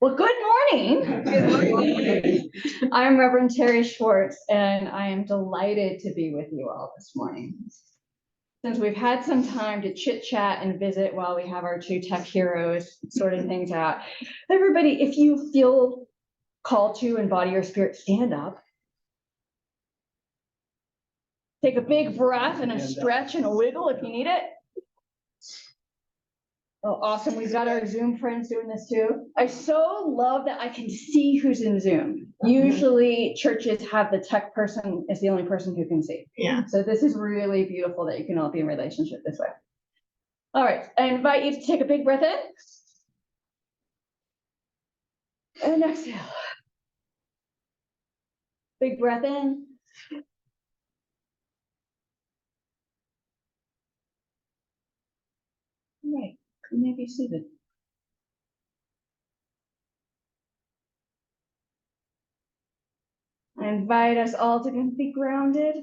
Well, good morning. Good morning. I'm Reverend Teri Schwartz, and I am delighted to be with you all this morning. Since we've had some time to chit chat and visit while we have our two tech heroes sorting things out, everybody, if you feel called to in body or spirit, stand up. Take a big breath and a stretch and a wiggle if you need it. Oh, awesome. We've got our Zoom friends doing this too. I so love that I can see who's in Zoom. Usually churches have the tech person is the only person who can see. Yeah. So this is really beautiful that you can all be in relationship this way. All right. I invite you to take a big breath in. And exhale. Big breath in. All right. You may be seated. I invite us all to be grounded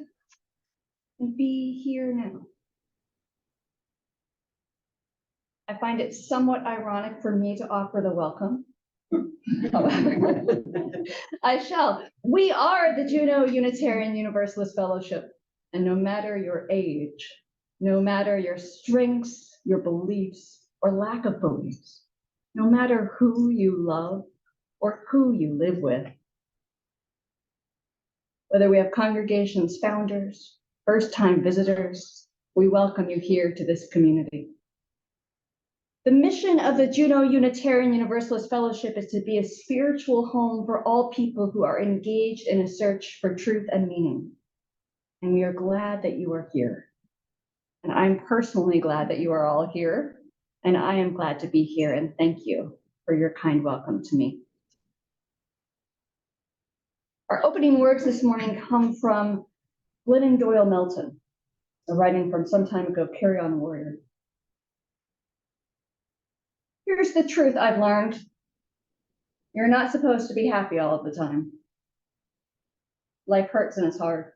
and be here now. I find it somewhat ironic for me to offer the welcome. However, I shall. We are the Juneau Unitarian Universalist Fellowship, and no matter your age, no matter your strengths, your beliefs, or lack of beliefs, no matter who you love or who you live with, whether we have congregations, founders, first-time visitors, we welcome you here to this community. The mission of the Juneau Unitarian Universalist Fellowship is to be a spiritual home for all people who are engaged in a search for truth and meaning. And we are glad that you are here. And I'm personally glad that you are all here. And I am glad to be here. And thank you for your kind welcome to me. Our opening words this morning come from Glennon Doyle Melton, a writing from some time ago, Carry On Warrior. Here's the truth I've learned. You're not supposed to be happy all of the time. Life hurts and it's hard.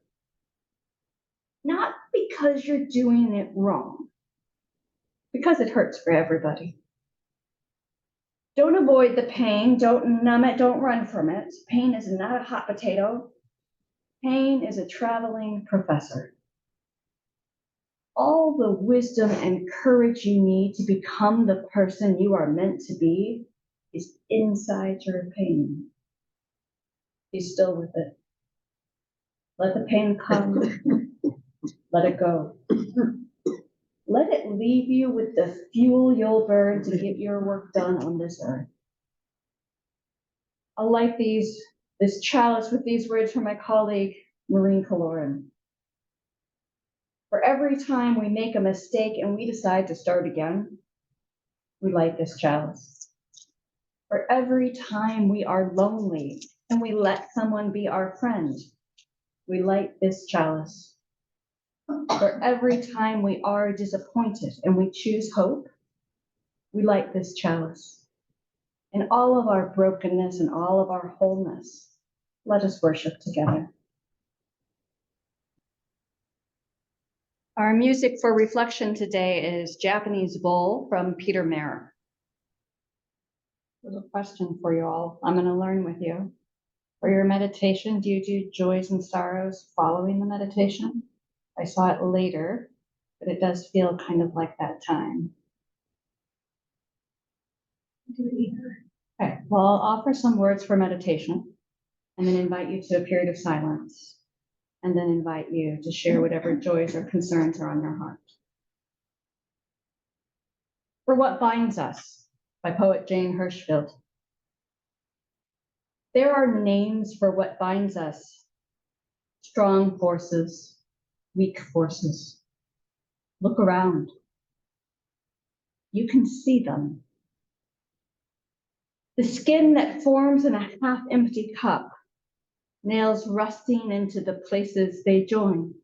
Not because you're doing it wrong, because it hurts for everybody. Don't avoid the pain, don't numb it, don't run from it. Pain is not a hot potato. Pain is a traveling professor. All the wisdom and courage you need to become the person you are meant to be is inside your pain. Be still with it. Let the pain come. Let it go. Let it leave you with the fuel you'll burn to get your work done on this earth. I'll light this chalice with these words from my colleague, Maureen Caloran. For every time we make a mistake and we decide to start again, we light this chalice. For every time we are lonely and we let someone be our friend, we light this chalice. For every time we are disappointed and we choose hope, we light this chalice. In all of our brokenness and all of our wholeness, let us worship together. Our music for reflection today is Japanese Bowl from Peter Mayer. There's a question for you all. I'm going to learn with you. For your meditation, do you do joys and sorrows following the meditation? I saw it later, but it does feel kind of like that time. Do it either. Okay, well, I'll offer some words for meditation and then invite you to a period of silence and then invite you to share whatever joys or concerns are on your heart. For What Binds Us by poet Jane Hirschfield. There are names for what binds us. Strong forces, weak forces. Look around. You can see them. The skin that forms in a half-empty cup, nails rusting into the places they join.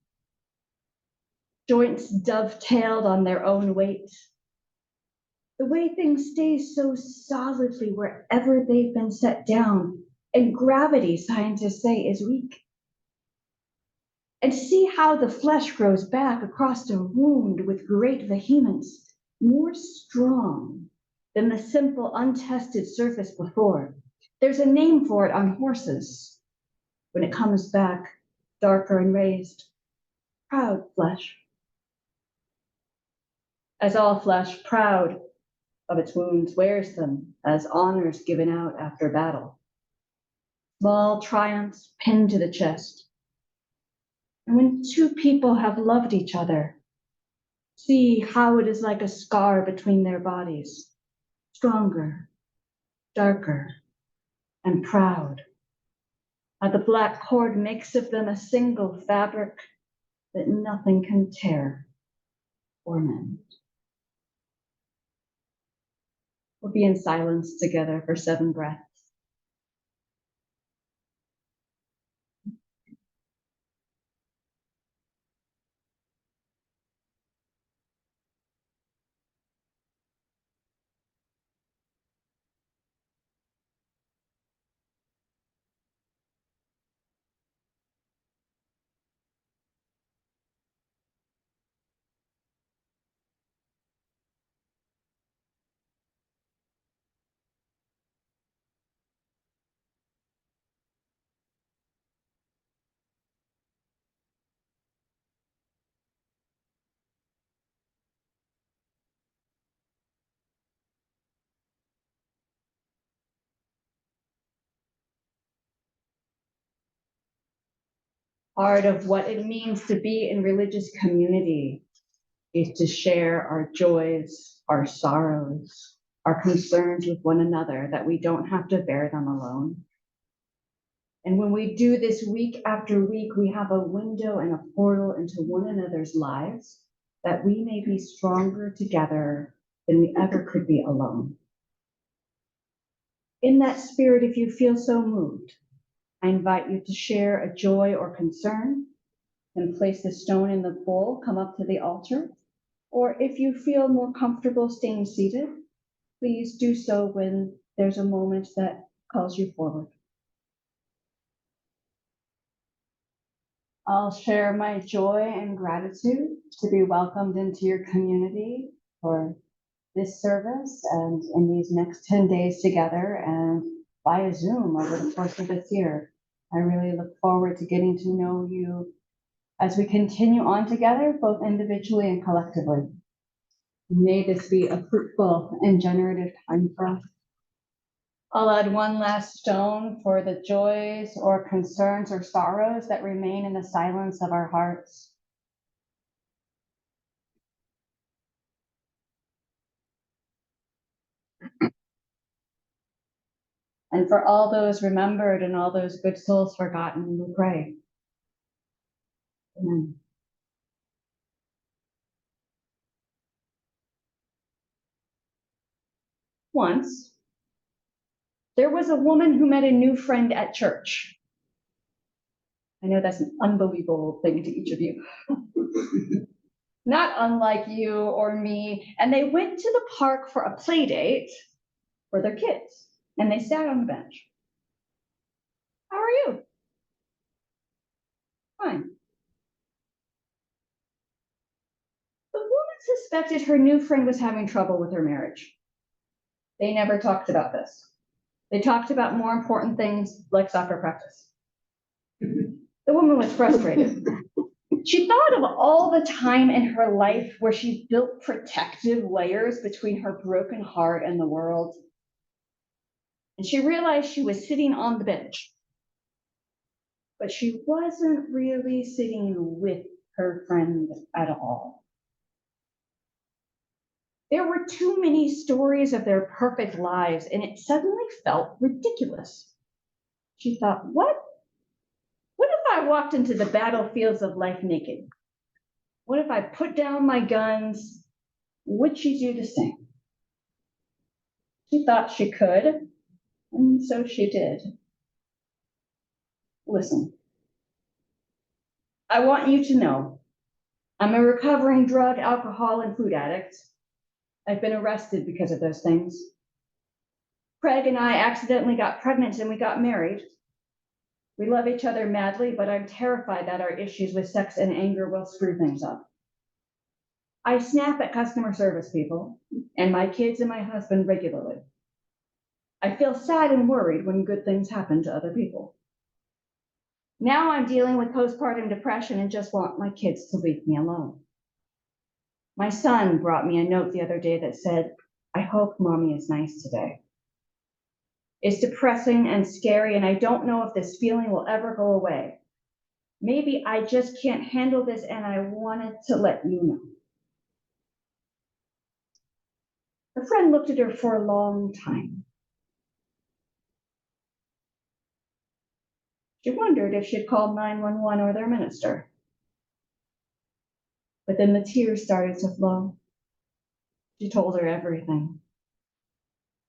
Joints dovetailed on their own weight. The way things stay so solidly wherever they've been set down, and gravity, scientists say, is weak. And see how the flesh grows back across the wound with great vehemence, more strong than the simple, untested surface before. There's a name for it on horses. When it comes back, darker and raised, proud flesh. As all flesh, proud of its wounds, wears them as honors given out after battle. Small triumphs pinned to the chest. And when two people have loved each other, see how it is like a scar between their bodies, stronger, darker, and proud. How the black cord makes of them a single fabric that nothing can tear or mend. We'll be in silence together for 7 breaths. Part of what it means to be in religious community is to share our joys, our sorrows, our concerns with one another, that we don't have to bear them alone. And when we do this week after week, we have a window and a portal into one another's lives that we may be stronger together than we ever could be alone. In that spirit, if you feel so moved, I invite you to share a joy or concern and place the stone in the bowl, come up to the altar. Or if you feel more comfortable staying seated, please do so when there's a moment that calls you forward. I'll share my joy and gratitude to be welcomed into your community for this service and in these next 10 days together and via Zoom over the course of this year. I really look forward to getting to know you as we continue on together, both individually and collectively. May this be a fruitful and generative time for us. I'll add one last stone for the joys or concerns or sorrows that remain in the silence of our hearts. And for all those remembered and all those good souls forgotten, we pray. Amen. Once, there was a woman who met a new friend at church. I know that's an unbelievable thing to each of you. Not unlike you or me. And they went to the park for a play date for their kids. And they sat on the bench. How are you? Fine. The woman suspected her new friend was having trouble with her marriage. They never talked about this. They talked about more important things like soccer practice. The woman was frustrated. She thought of all the time in her life where she built protective layers between her broken heart and the world. And she realized she was sitting on the bench, but she wasn't really sitting with her friend at all. There were too many stories of their perfect lives, and it suddenly felt ridiculous. She thought, what if I walked into the battlefields of life naked? What if I put down my guns? Would she do the same? She thought she could, and so she did. Listen, I want you to know, I'm a recovering drug, alcohol, and food addict. I've been arrested because of those things. Craig and I accidentally got pregnant and we got married. We love each other madly, but I'm terrified that our issues with sex and anger will screw things up. I snap at customer service people and my kids and my husband regularly. I feel sad and worried when good things happen to other people. Now I'm dealing with postpartum depression and just want my kids to leave me alone. My son brought me a note the other day that said, "I hope mommy is nice today." It's depressing and scary, and I don't know if this feeling will ever go away. Maybe I just can't handle this, and I wanted to let you know. Her friend looked at her for a long time. She wondered if she'd called 911 or their minister. But then the tears started to flow. She told her everything.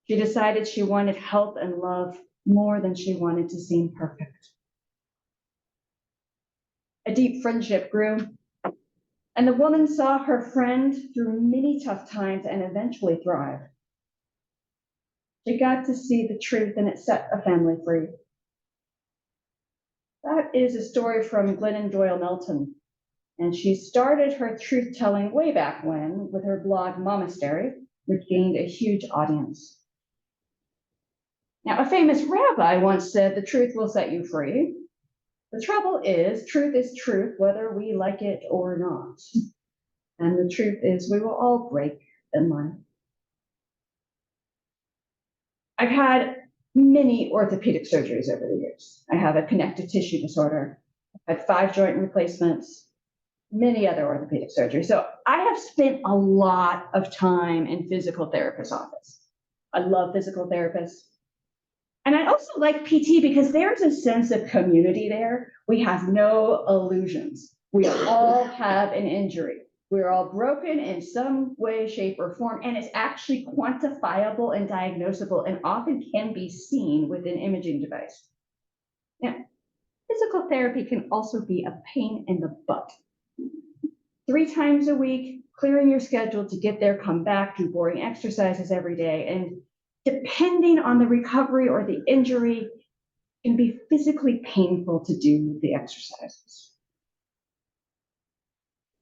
She decided she wanted help and love more than she wanted to seem perfect. A deep friendship grew, and the woman saw her friend through many tough times and eventually thrived. She got to see the truth, and it set a family free. That is a story from Glennon Doyle Melton, and she started her truth-telling way back when with her blog Momastery, which gained a huge audience. Now, a famous rabbi once said, "The truth will set you free." The trouble is truth, whether we like it or not. And the truth is we will all break in life. I've had many orthopedic surgeries over the years. I have a connective tissue disorder. I've had 5 joint replacements, many other orthopedic surgeries. So I have spent a lot of time in physical therapist's office. I love physical therapists. And I also like PT because there's a sense of community there. We have no illusions. We all have an injury. We're all broken in some way, shape, or form, and it's actually quantifiable and diagnosable and often can be seen with an imaging device. Now, physical therapy can also be a pain in the butt. 3 times a week, clearing your schedule to get there, come back, do boring exercises every day, and depending on the recovery or the injury, it can be physically painful to do the exercises.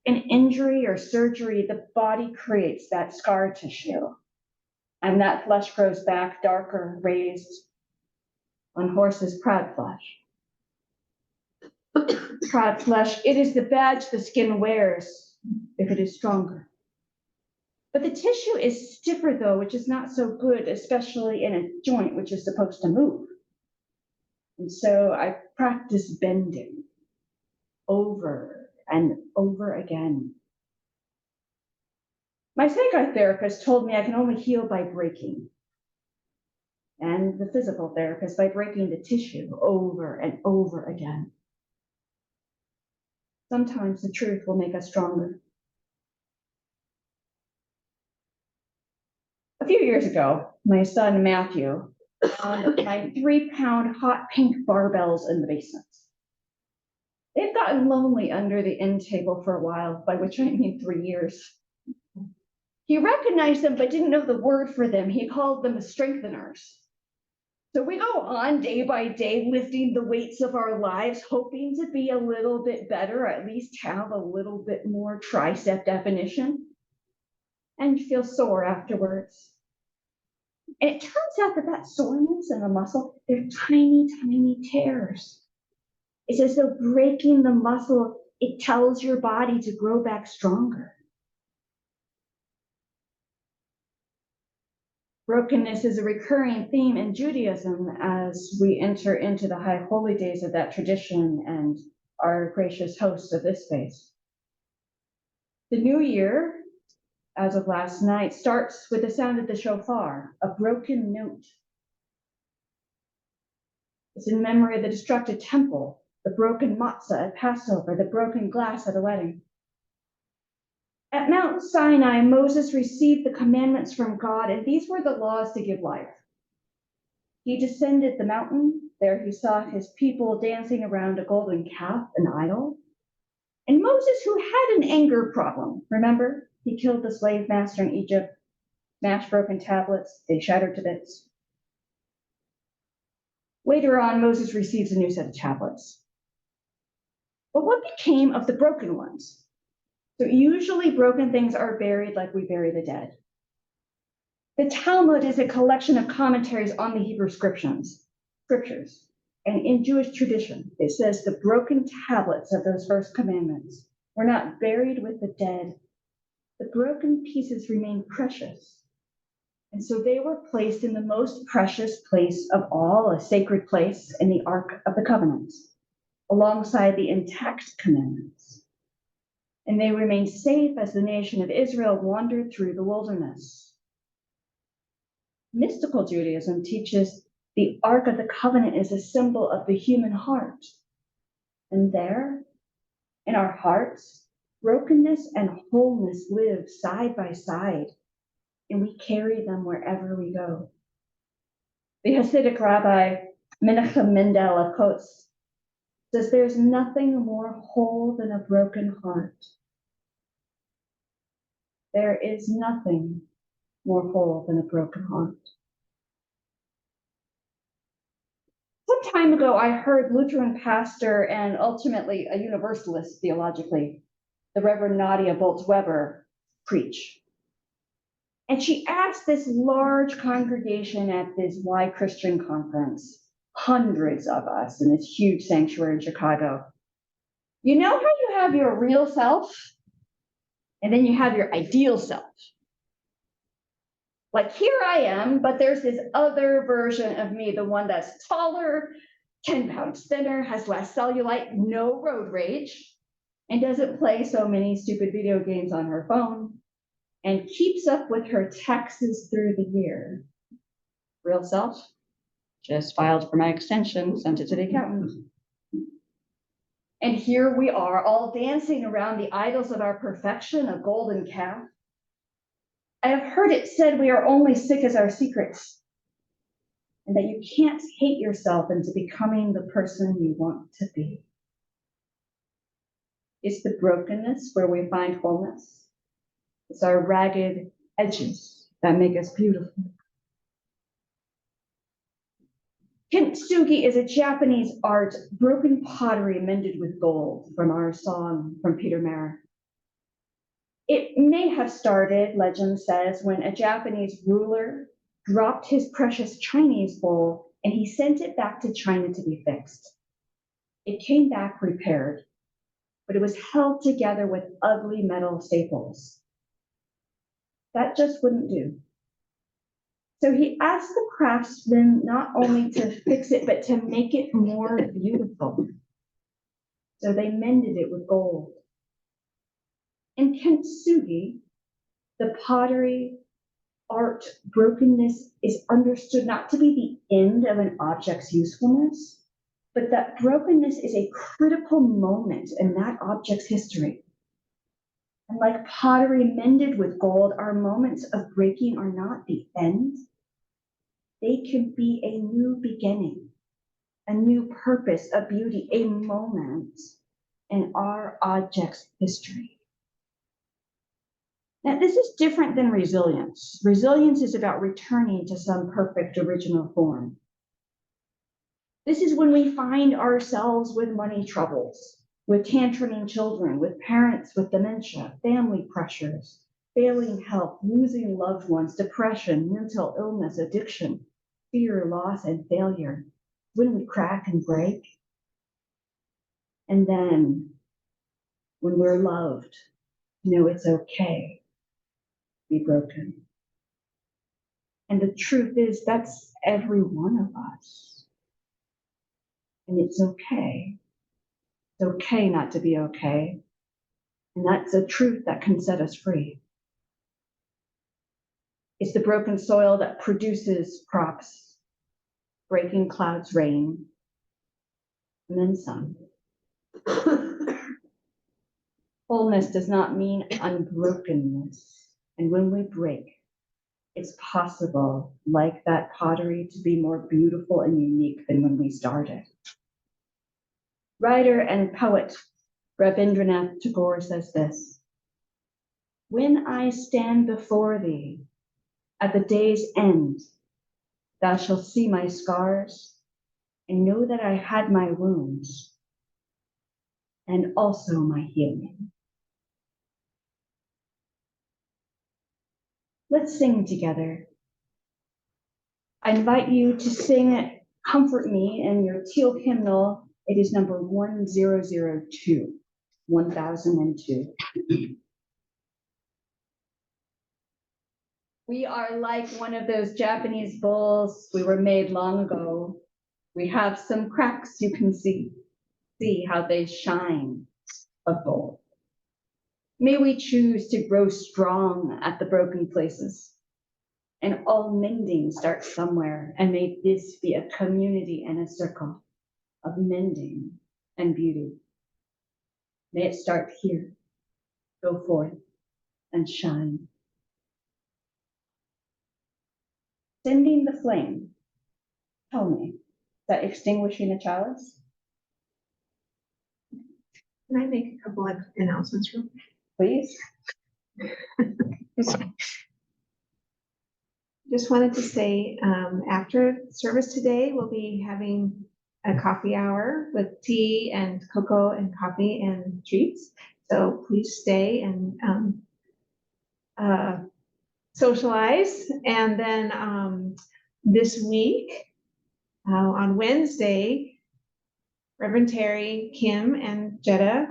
An injury or surgery, the body creates that scar tissue, and that flesh grows back darker, raised on horses' proud flesh. Proud flesh, it is the badge the skin wears if it is stronger. But the tissue is stiffer, though, which is not so good, especially in a joint which is supposed to move. And so I practice bending over and over again. My psychotherapist told me I can only heal by breaking, and the physical therapist by breaking the tissue over and over again. Sometimes the truth will make us stronger. A few years ago, my son Matthew found my 3-pound hot pink barbells in the basement. They've gotten lonely under the end table for a while, by which I mean 3 years. He recognized them, but didn't know the word for them. He called them strengtheners. So we go on day by day, lifting the weights of our lives, hoping to be a little bit better, at least have a little bit more tricep definition, and feel sore afterwards. And it turns out that soreness in the muscle, they're tiny, tiny tears. It's as though breaking the muscle, it tells your body to grow back stronger. Brokenness is a recurring theme in Judaism as we enter into the high holy days of that tradition and our gracious hosts of this space. The new year, as of last night, starts with the sound of the shofar, a broken note. It's in memory of the destructed temple, the broken matzah at Passover, the broken glass at a wedding. At Mount Sinai, Moses received the commandments from God, and these were the laws to give life. He descended the mountain. There he saw his people dancing around a golden calf, an idol. And Moses, who had an anger problem, remember? He killed the slave master in Egypt, smashed broken tablets, they shattered to bits. Later on, Moses receives a new set of tablets. But what became of the broken ones? So usually broken things are buried like we bury the dead. The Talmud is a collection of commentaries on the Hebrew scriptures. And in Jewish tradition, it says the broken tablets of those first commandments were not buried with the dead. The broken pieces remained precious. And so they were placed in the most precious place of all, a sacred place in the Ark of the Covenant, alongside the intact commandments. And they remained safe as the nation of Israel wandered through the wilderness. Mystical Judaism teaches the Ark of the Covenant is a symbol of the human heart. And there, in our hearts, brokenness and wholeness live side by side, and we carry them wherever we go. The Hasidic rabbi Menachem Mendel of Kotz says there's nothing more whole than a broken heart. There is nothing more whole than a broken heart. Some time ago, I heard Lutheran pastor and ultimately a Universalist theologically, the Reverend Nadia Bolz-Weber, preach. And she asked this large congregation at this Why Christian conference, hundreds of us in this huge sanctuary in Chicago, you know how you have your real self and then you have your ideal self? Like, here I am, but there's this other version of me, the one that's taller, 10 pounds thinner, has less cellulite, no road rage, and doesn't play so many stupid video games on her phone, and keeps up with her taxes through the year. Real self, just filed for my extension, sent it to the accountant. And here we are, all dancing around the idols of our perfection, a golden calf. I have heard it said we are only sick as our secrets, and that you can't hate yourself into becoming the person you want to be. It's the brokenness where we find wholeness. It's our ragged edges that make us beautiful. Kintsugi is a Japanese art, broken pottery mended with gold, from our song from Peter Mayer. It may have started, legend says, when a Japanese ruler dropped his precious Chinese bowl and he sent it back to China to be fixed. It came back repaired, but it was held together with ugly metal staples. That just wouldn't do. So he asked the craftsman not only to fix it, but to make it more beautiful. So they mended it with gold. In kintsugi, the pottery art brokenness is understood not to be the end of an object's usefulness, but that brokenness is a critical moment in that object's history. And like pottery mended with gold, our moments of breaking are not the end. They can be a new beginning, a new purpose, a beauty, a moment in our object's history. Now, this is different than resilience. Resilience is about returning to some perfect original form. This is when we find ourselves with money troubles, with tantruming children, with parents with dementia, family pressures, failing health, losing loved ones, depression, mental illness, addiction, fear, loss, and failure. When we crack and break. And then, when we're loved, it's okay to be broken. And the truth is, that's every one of us. And it's okay. It's okay not to be okay. And that's a truth that can set us free. It's the broken soil that produces crops, breaking clouds rain, and then some. Wholeness does not mean unbrokenness. And when we break, it's possible, like that pottery, to be more beautiful and unique than when we started. Writer and poet Rabindranath Tagore says this: "When I stand before thee at the day's end, thou shalt see my scars and know that I had my wounds and also my healing." Let's sing together. I invite you to sing Comfort Me in your teal hymnal. It is number 1002, 1002. We are like one of those Japanese bowls. We were made long ago. We have some cracks you can see. See how they shine of gold. May we choose to grow strong at the broken places. And all mending starts somewhere. And may this be a community and a circle of mending and beauty. May it start here. Go forth and shine. Sending the flame. Tell me, is that extinguishing a chalice? Can I make a couple of announcements real quick? Please. Just wanted to say, after service today, we'll be having a coffee hour with tea and cocoa and coffee and treats. So please stay and socialize. And then this week, on Wednesday, Reverend Teri, Kim, and Jetta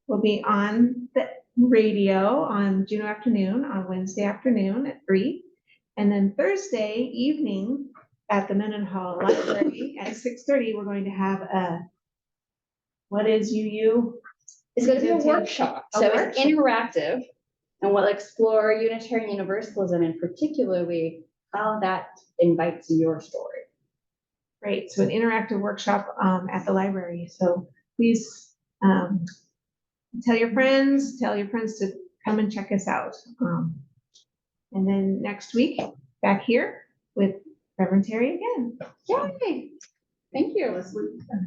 will be on the radio on Juneau afternoon, on Wednesday afternoon at 3. And then Thursday evening at the Mendenhall Library at 6:30, we're going to have what is UU? It's going to be a workshop. So it's interactive and we'll explore Unitarian Universalism and particularly how that invites your story. Great. So an interactive workshop at the library. So please tell your friends to come and check us out. And then next week, back here with Reverend Teri again. Yay! Thank you.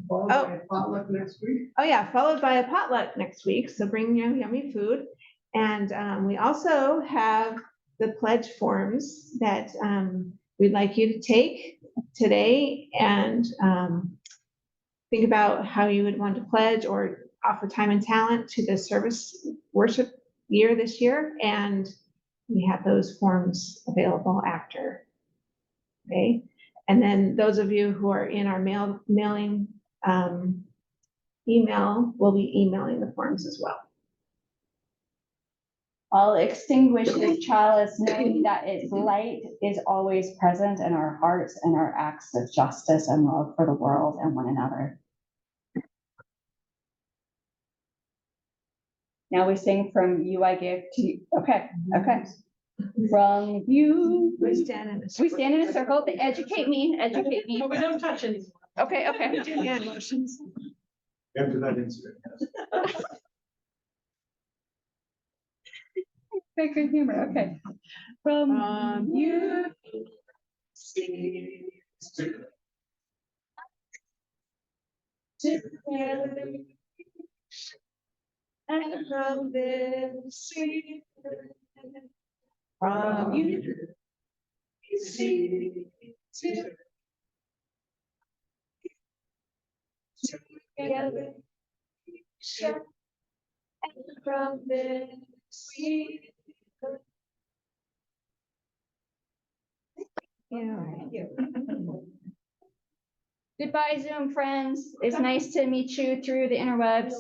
Followed by a potluck next week. Oh yeah, followed by a potluck next week. So bring your yummy food. And we also have the pledge forms that we'd like you to take today and think about how you would want to pledge or offer time and talent to the service worship year this year. And we have those forms available after. Okay. And then those of you who are in our mailing email will be emailing the forms as well. I'll extinguish this chalice, knowing that its light is always present in our hearts and our acts of justice and love for the world and one another. Now we sing From You I Give to You. Okay, okay. From you. We stand in a circle. We stand in a circle. Educate me, educate me. But we don't touch anything. Okay, okay. We do hand motions. After that incident. Very good humor, okay. From you. Together. And from this sea, from you, see, together, and from this sea. Yeah. Goodbye, Zoom friends. It's nice to meet you through the interwebs.